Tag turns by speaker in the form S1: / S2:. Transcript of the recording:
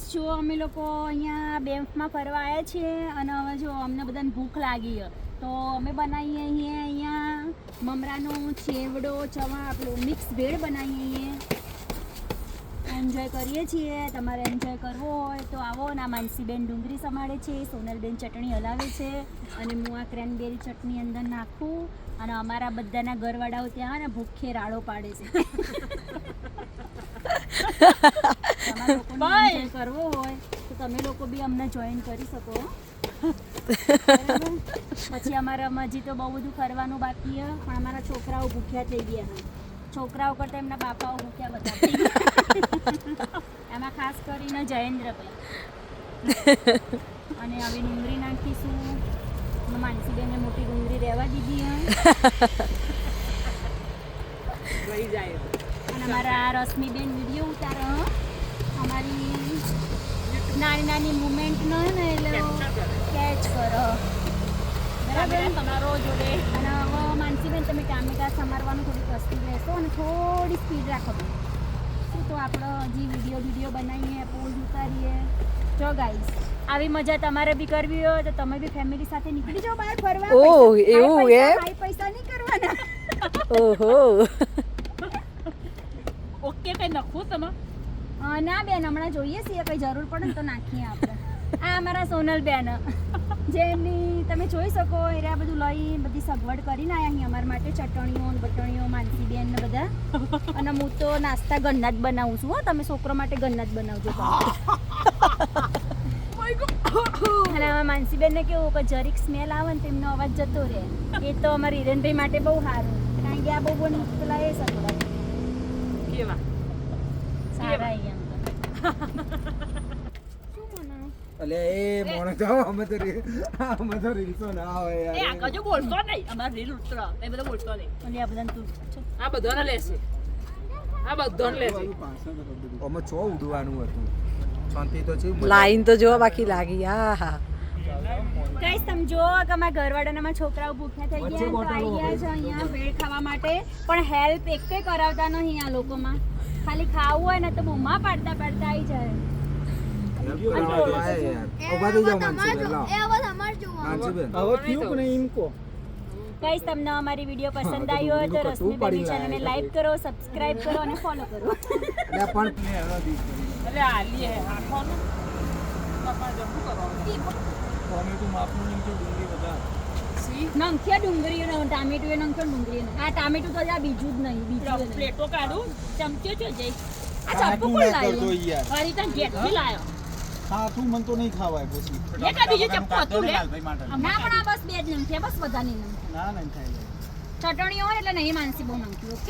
S1: જો અમે લોકો અહીંયા બેમ્ફમાં ફરવા આવ્યા છીએ અને હવે જો અમને બધાને ભૂખ લાગી છે તો અમે બનાવીએ અહીંયા મમરાનો ચેવડો ચવા આપણું મિક્સ ભેળ બનાવીએ એન્જોય કરીએ છીએ. તમારે એન્જોય કરવો હોય તો આવો. ના માનસીબેન ડુંગળી સમાડે છે, સોનલબેન ચટણી હલાવે છે અને હું આ ક્રેનબેરી ચટણી અંદર નાખું અને અમારા બધાના ઘરવાળાઓ ત્યાં ને ભૂખે રાડો પાડે છે. તમારે લોકોને એન્જોય કરવો હોય તો તમે લોકો બી અમને જોઈન કરી શકો. પછી અમારા હજી તો બહુ બધું કરવાનું બાકી છે પણ અમારા છોકરાઓ ભૂખ્યા થઈ ગયા. છોકરાઓ કરતાં એમના બાપાઓ ભૂખ્યા વધારે થઈ ગયા. એમાં ખાસ કરીને જયેન્દ્રભાઈ. અને હવે ડુંગળી નાખીશું. માનસીબેનને મોટી ડુંગળી રહેવા દીધી
S2: રહી જાય.
S1: અને અમારા રશ્મિબેન વિડીયો ઉતારો અમારી નાની નાની મુમેન્ટનો ને એટલે કેચ કરો બરાબર તમારો જોડે. અને હવે માનસીબેન તમે ટામેટા સમારવાનું થોડીક વસ્તુ લેશો અને થોડી સ્પીડ રાખો શું તો આપણે હજી વિડીયો બનાવીએ પોઝ ઉતારીએ. જો ગાઈસ આવી મજા તમારે બી કરવી હોય તો તમે બી ફેમિલી સાથે નીકળી જાઓ બહાર ફરવા.
S3: ઓહ એવું એમ?
S1: હાઈ પૈસા નહીં કરવાના.
S3: ઓહો
S2: ઓકે કઈ નખું તમે?
S1: ના બેન હમણાં જોઈએ છીએ કઈ જરૂર પડે ને તો નાખીએ આપણે. આ અમારા સોનલ બેન જેમની તમે જોઈ શકો એ આ બધું લઈ બધી સગવડ કરીને આવ્યા અહીં અમારા માટે ચટણીઓ ને બટણીઓ માનસીબેન ને બધા. અને હું તો નાસ્તા ગન્ના જ બનાવું છું. હો તમે છોકરો માટે ગન્ના જ બનાવજો. અને માનસીબેનને કેવું કે જરીક સ્મેલ આવે ને તેમનો અવાજ જતો રહે. એ તો અમારા હિરેનભાઈ માટે બહુ સારું કારણ કે આ બહુ પેલા એ સગવડ
S2: કેવા
S1: સારા એમ
S4: અલે એ મોણ તો અમે તો રીલ્સો ના હોય
S2: એ આ કજો બોલતો નહીં. અમાર રીલ ઉતરો એ બધો બોલતો નહીં.
S1: અને આ બધાને તું
S2: આ બધાને લેશે. આ બધાને લેશે.
S4: અમે છો ઉડવાનું હતું શાંતિ તો છે.
S3: લાઈન તો જો બાકી લાગી. હા હા
S1: ગાઈસ તમે જો કે અમારા ઘરવાળાના છોકરાઓ ભૂખ્યા થઈ ગયા તો આવી ગયા છે અહીંયા ભેળ ખાવા માટે. પણ હેલ્પ એકે કરાવતા નહીં આ લોકોમાં. ખાલી ખાવું હોય ને તો બૂમા પાડતા આવી જાય. ગાઈસ તમને અમારી વિડીયો પસંદ આવી હોય તો રશ્મિબેનની ચેનલને લાઈક કરો, સબસ્ક્રાઇબ કરો અને ફોલો કરો.
S2: એટલે આલી હે આખો ને પપ્પા જમું કરવાનું.
S1: નંખ્યા ડુંગળી ને ટામેટું એ નંખ્યો ડુંગળી ને આ ટામેટું તો આ બીજું જ નહીં બીજું
S2: પ્લેટો કાઢું ચમચો છે જઈ.
S1: આ ચપ્પુ કોણ લાવ્યું?
S2: મારી ત્યાં જેટલી લાયો.
S4: હા તું મન તો નહીં ખાવાય પછી.
S2: લે કા બીજું ચપ્પુ હતું લે.
S1: ના પણ આ બસ બે જ નંખ્યા બસ બધા નહીં નંખ્યા.
S4: ના નહીં ખાય.
S1: ચટણીઓ હોય એટલે નહીં માનસી બહુ નંખ્યું. ઓકે